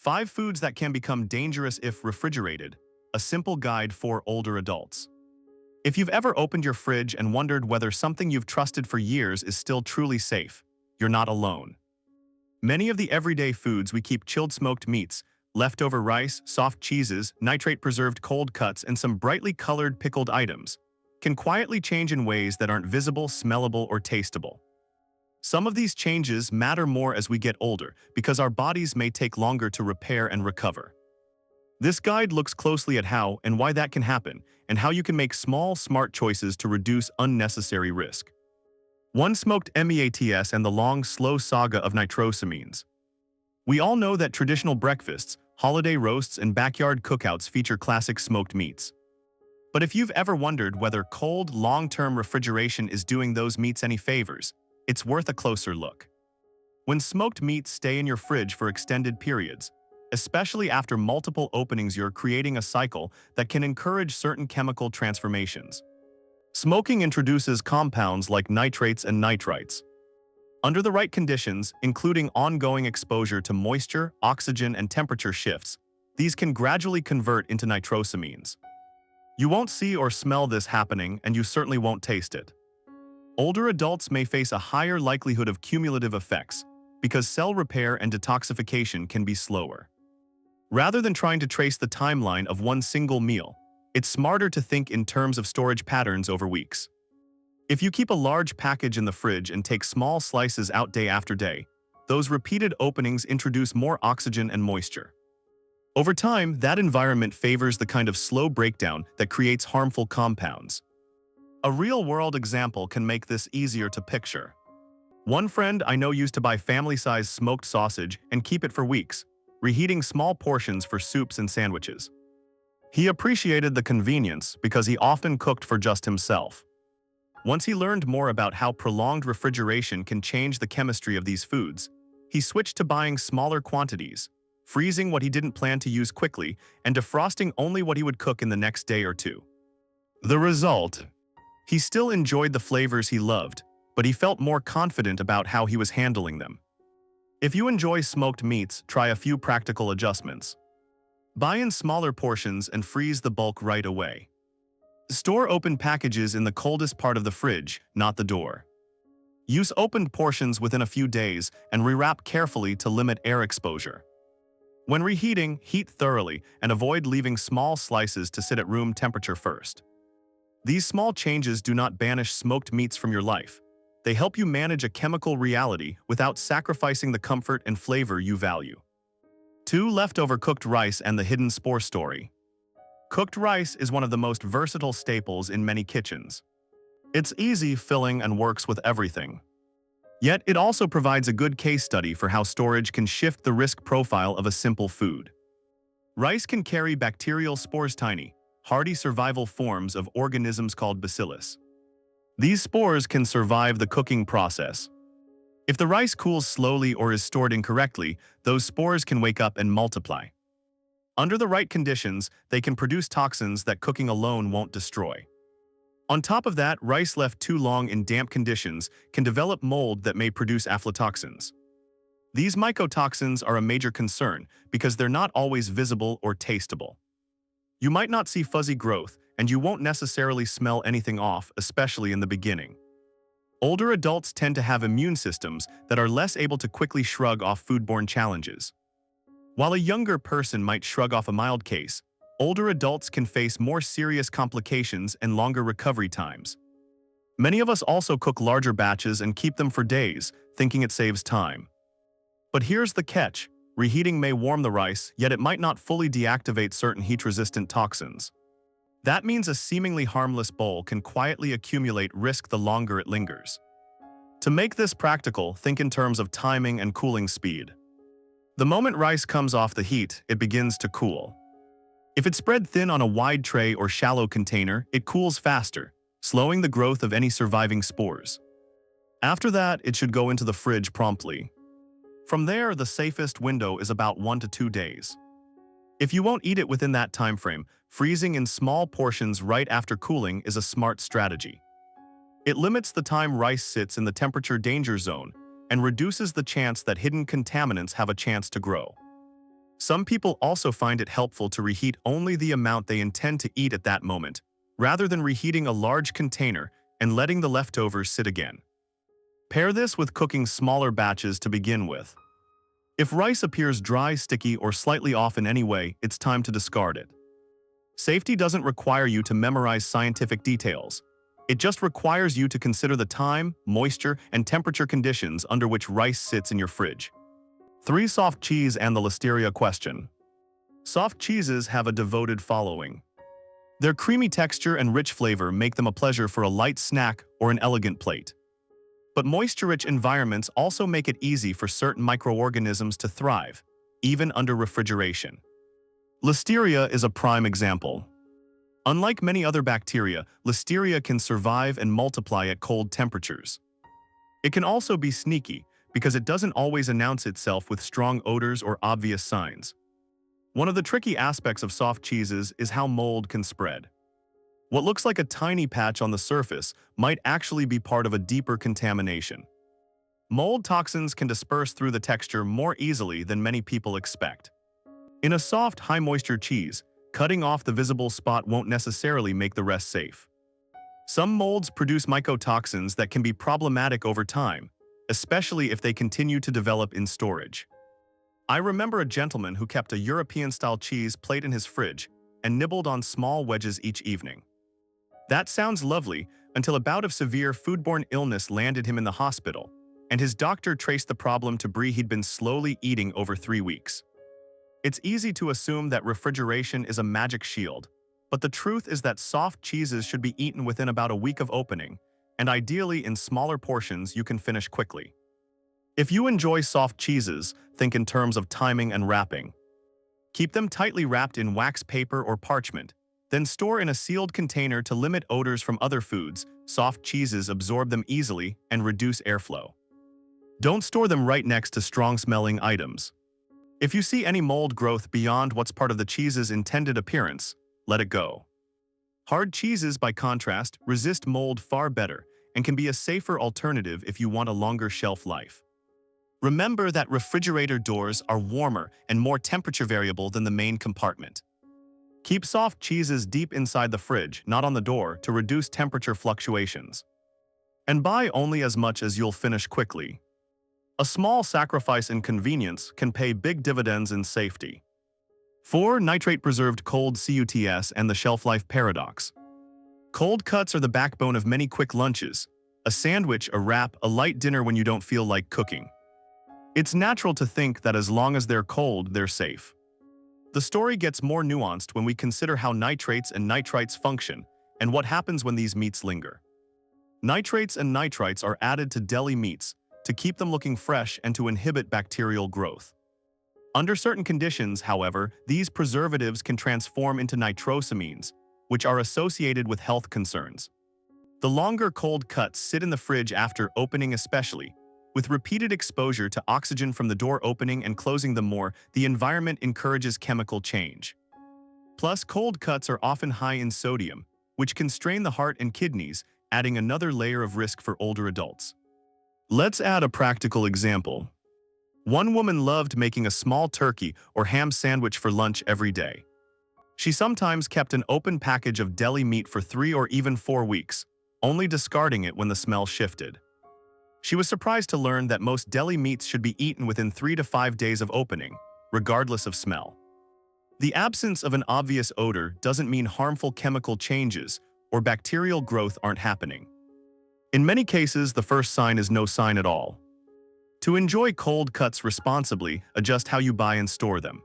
5 foods that can become dangerous if refrigerated. A simple guide for older adults. If you've ever opened your fridge and wondered whether something you've trusted for years is still truly safe, you're not alone. Many of the everyday foods we keep: chilled smoked meats, leftover rice, soft cheeses, nitrate-preserved cold cuts, and some brightly colored pickled items, can quietly change in ways that aren't visible, smellable, or tasteable. Some of these changes matter more as we get older because our bodies may take longer to repair and recover. This guide looks closely at how and why that can happen, and how you can make small, smart choices to reduce unnecessary risk. 1. Smoked meats and the long, slow saga of nitrosamines. We all know that traditional breakfasts, holiday roasts, and backyard cookouts feature classic smoked meats. But if you've ever wondered whether cold, long-term refrigeration is doing those meats any favors, it's worth a closer look. When smoked meats stay in your fridge for extended periods, especially after multiple openings, you're creating a cycle that can encourage certain chemical transformations. Smoking introduces compounds like nitrates and nitrites. Under the right conditions, including ongoing exposure to moisture, oxygen, and temperature shifts, these can gradually convert into nitrosamines. You won't see or smell this happening, and you certainly won't taste it. Older adults may face a higher likelihood of cumulative effects because cell repair and detoxification can be slower. Rather than trying to trace the timeline of one single meal, it's smarter to think in terms of storage patterns over weeks. If you keep a large package in the fridge and take small slices out day after day, those repeated openings introduce more oxygen and moisture. Over time, that environment favors the kind of slow breakdown that creates harmful compounds. A real-world example can make this easier to picture. One friend I know used to buy family-sized smoked sausage and keep it for weeks, reheating small portions for soups and sandwiches. He appreciated the convenience because he often cooked for just himself. Once he learned more about how prolonged refrigeration can change the chemistry of these foods, he switched to buying smaller quantities, freezing what he didn't plan to use quickly, and defrosting only what he would cook in the next day or two. The result? He still enjoyed the flavors he loved, but he felt more confident about how he was handling them. If you enjoy smoked meats, try a few practical adjustments. Buy in smaller portions and freeze the bulk right away. Store open packages in the coldest part of the fridge, not the door. Use opened portions within a few days and rewrap carefully to limit air exposure. When reheating, heat thoroughly and avoid leaving small slices to sit at room temperature first. These small changes do not banish smoked meats from your life. They help you manage a chemical reality without sacrificing the comfort and flavor you value. 2. Leftover cooked rice and the hidden spore story. Cooked rice is one of the most versatile staples in many kitchens. It's easy, filling, and works with everything. Yet it also provides a good case study for how storage can shift the risk profile of a simple food. Rice can carry bacterial spores, tiny, hardy survival forms of organisms called Bacillus. These spores can survive the cooking process. If the rice cools slowly or is stored incorrectly, those spores can wake up and multiply. Under the right conditions, they can produce toxins that cooking alone won't destroy. On top of that, rice left too long in damp conditions can develop mold that may produce aflatoxins. These mycotoxins are a major concern because they're not always visible or tasteable. You might not see fuzzy growth, and you won't necessarily smell anything off, especially in the beginning. Older adults tend to have immune systems that are less able to quickly shrug off foodborne challenges. While a younger person might shrug off a mild case, older adults can face more serious complications and longer recovery times. Many of us also cook larger batches and keep them for days, thinking it saves time. But here's the catch. Reheating may warm the rice, yet it might not fully deactivate certain heat-resistant toxins. That means a seemingly harmless bowl can quietly accumulate risk the longer it lingers. To make this practical, think in terms of timing and cooling speed. The moment rice comes off the heat, it begins to cool. If it's spread thin on a wide tray or shallow container, it cools faster, slowing the growth of any surviving spores. After that, it should go into the fridge promptly. From there, the safest window is about 1 to 2 days. If you won't eat it within that time frame, freezing in small portions right after cooling is a smart strategy. It limits the time rice sits in the temperature danger zone and reduces the chance that hidden contaminants have a chance to grow. Some people also find it helpful to reheat only the amount they intend to eat at that moment, rather than reheating a large container and letting the leftovers sit again. Pair this with cooking smaller batches to begin with. If rice appears dry, sticky, or slightly off in any way, it's time to discard it. Safety doesn't require you to memorize scientific details. It just requires you to consider the time, moisture, and temperature conditions under which rice sits in your fridge. 3. Soft cheese and the listeria question. Soft cheeses have a devoted following. Their creamy texture and rich flavor make them a pleasure for a light snack or an elegant plate. But moisture-rich environments also make it easy for certain microorganisms to thrive, even under refrigeration. Listeria is a prime example. Unlike many other bacteria, listeria can survive and multiply at cold temperatures. It can also be sneaky because it doesn't always announce itself with strong odors or obvious signs. One of the tricky aspects of soft cheeses is how mold can spread. What looks like a tiny patch on the surface might actually be part of a deeper contamination. Mold toxins can disperse through the texture more easily than many people expect. In a soft, high-moisture cheese, cutting off the visible spot won't necessarily make the rest safe. Some molds produce mycotoxins that can be problematic over time, especially if they continue to develop in storage. I remember a gentleman who kept a European-style cheese plate in his fridge and nibbled on small wedges each evening. That sounds lovely until a bout of severe foodborne illness landed him in the hospital, and his doctor traced the problem to brie he'd been slowly eating over 3 weeks. It's easy to assume that refrigeration is a magic shield, but the truth is that soft cheeses should be eaten within about a week of opening, and ideally in smaller portions you can finish quickly. If you enjoy soft cheeses, think in terms of timing and wrapping. Keep them tightly wrapped in wax paper or parchment, then store in a sealed container to limit odors from other foods. Soft cheeses absorb them easily and reduce airflow. Don't store them right next to strong-smelling items. If you see any mold growth beyond what's part of the cheese's intended appearance, let it go. Hard cheeses, by contrast, resist mold far better and can be a safer alternative if you want a longer shelf life. Remember that refrigerator doors are warmer and more temperature variable than the main compartment. Keep soft cheeses deep inside the fridge, not on the door, to reduce temperature fluctuations. And buy only as much as you'll finish quickly. A small sacrifice in convenience can pay big dividends in safety. 4. Nitrate-Preserved Cold Cuts and the Shelf Life Paradox. Cold cuts are the backbone of many quick lunches. A sandwich, a wrap, a light dinner when you don't feel like cooking. It's natural to think that as long as they're cold, they're safe. The story gets more nuanced when we consider how nitrates and nitrites function and what happens when these meats linger. Nitrates and nitrites are added to deli meats to keep them looking fresh and to inhibit bacterial growth. Under certain conditions, however, these preservatives can transform into nitrosamines, which are associated with health concerns. The longer cold cuts sit in the fridge after opening, especially, with repeated exposure to oxygen from the door opening and closing them more, the environment encourages chemical change. Plus, cold cuts are often high in sodium, which can strain the heart and kidneys, adding another layer of risk for older adults. Let's add a practical example. One woman loved making a small turkey or ham sandwich for lunch every day. She sometimes kept an open package of deli meat for 3 or even 4 weeks, only discarding it when the smell shifted. She was surprised to learn that most deli meats should be eaten within 3 to 5 days of opening, regardless of smell. The absence of an obvious odor doesn't mean harmful chemical changes or bacterial growth aren't happening. In many cases, the first sign is no sign at all. To enjoy cold cuts responsibly, adjust how you buy and store them.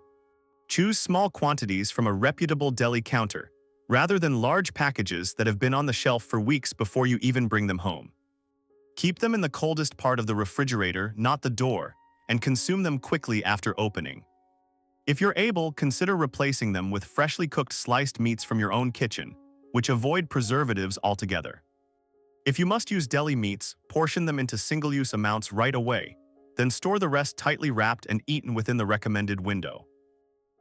Choose small quantities from a reputable deli counter, rather than large packages that have been on the shelf for weeks before you even bring them home. Keep them in the coldest part of the refrigerator, not the door, and consume them quickly after opening. If you're able, consider replacing them with freshly cooked sliced meats from your own kitchen, which avoid preservatives altogether. If you must use deli meats, portion them into single-use amounts right away, then store the rest tightly wrapped and eaten within the recommended window.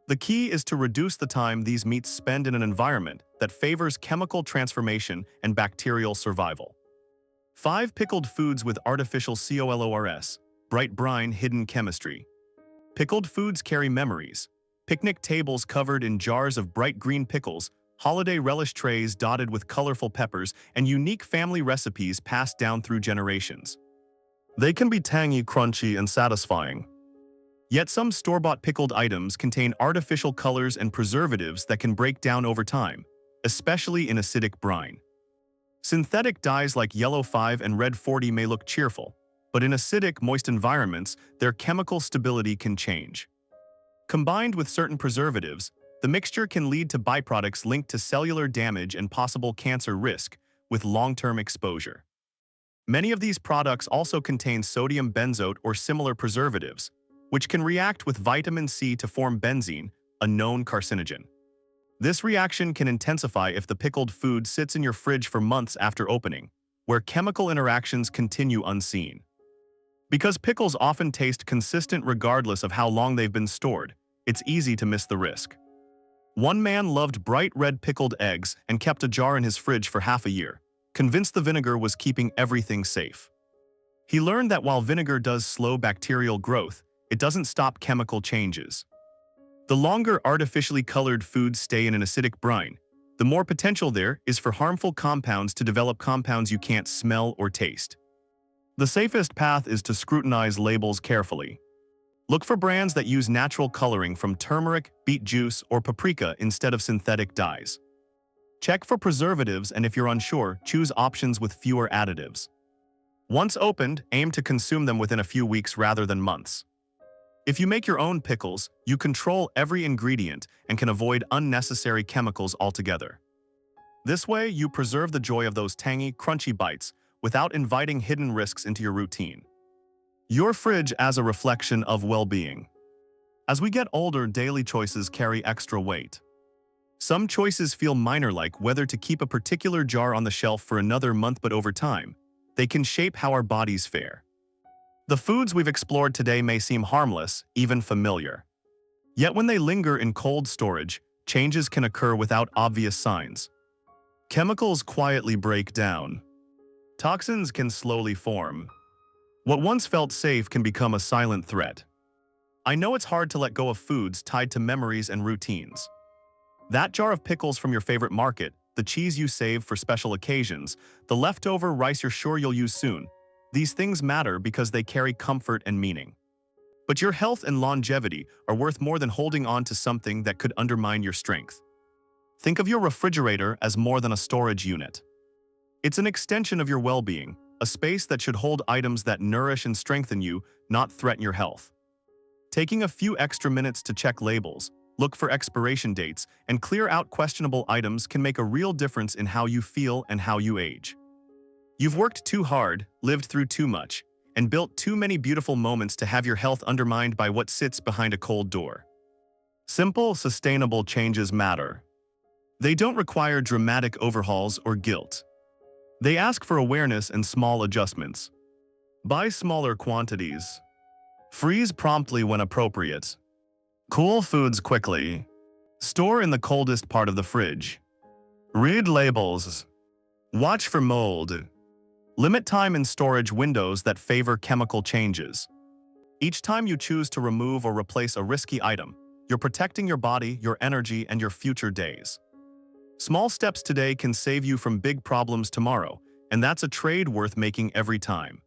The key is to reduce the time these meats spend in an environment that favors chemical transformation and bacterial survival. 5. Pickled foods with artificial colors, bright brine, hidden chemistry. Pickled foods carry memories, picnic tables covered in jars of bright green pickles, holiday relish trays dotted with colorful peppers, and unique family recipes passed down through generations. They can be tangy, crunchy, and satisfying. Yet some store-bought pickled items contain artificial colors and preservatives that can break down over time, especially in acidic brine. Synthetic dyes like yellow 5 and red 40 may look cheerful, but in acidic, moist environments, their chemical stability can change. Combined with certain preservatives, the mixture can lead to byproducts linked to cellular damage and possible cancer risk with long-term exposure. Many of these products also contain sodium benzoate or similar preservatives, which can react with vitamin C to form benzene, a known carcinogen. This reaction can intensify if the pickled food sits in your fridge for months after opening, where chemical interactions continue unseen. Because pickles often taste consistent regardless of how long they've been stored, it's easy to miss the risk. One man loved bright red pickled eggs and kept a jar in his fridge for half a year, convinced the vinegar was keeping everything safe. He learned that while vinegar does slow bacterial growth, it doesn't stop chemical changes. The longer artificially colored foods stay in an acidic brine, the more potential there is for harmful compounds to develop, compounds you can't smell or taste. The safest path is to scrutinize labels carefully. Look for brands that use natural coloring from turmeric, beet juice, or paprika instead of synthetic dyes. Check for preservatives, and if you're unsure, choose options with fewer additives. Once opened, aim to consume them within a few weeks rather than months. If you make your own pickles, you control every ingredient and can avoid unnecessary chemicals altogether. This way, you preserve the joy of those tangy, crunchy bites without inviting hidden risks into your routine. Your fridge as a reflection of well-being. As we get older, daily choices carry extra weight. Some choices feel minor, like whether to keep a particular jar on the shelf for another month, but over time, they can shape how our bodies fare. The foods we've explored today may seem harmless, even familiar. Yet when they linger in cold storage, changes can occur without obvious signs. Chemicals quietly break down. Toxins can slowly form. What once felt safe can become a silent threat. I know it's hard to let go of foods tied to memories and routines. That jar of pickles from your favorite market, the cheese you save for special occasions, the leftover rice you're sure you'll use soon. These things matter because they carry comfort and meaning. But your health and longevity are worth more than holding on to something that could undermine your strength. Think of your refrigerator as more than a storage unit. It's an extension of your well-being, a space that should hold items that nourish and strengthen you, not threaten your health. Taking a few extra minutes to check labels, look for expiration dates, and clear out questionable items can make a real difference in how you feel and how you age. You've worked too hard, lived through too much, and built too many beautiful moments to have your health undermined by what sits behind a cold door. Simple, sustainable changes matter. They don't require dramatic overhauls or guilt. They ask for awareness and small adjustments. Buy smaller quantities. Freeze promptly when appropriate. Cool foods quickly. Store in the coldest part of the fridge. Read labels. Watch for mold. Limit time in storage windows that favor chemical changes. Each time you choose to remove or replace a risky item, you're protecting your body, your energy, and your future days. Small steps today can save you from big problems tomorrow, and that's a trade worth making every time.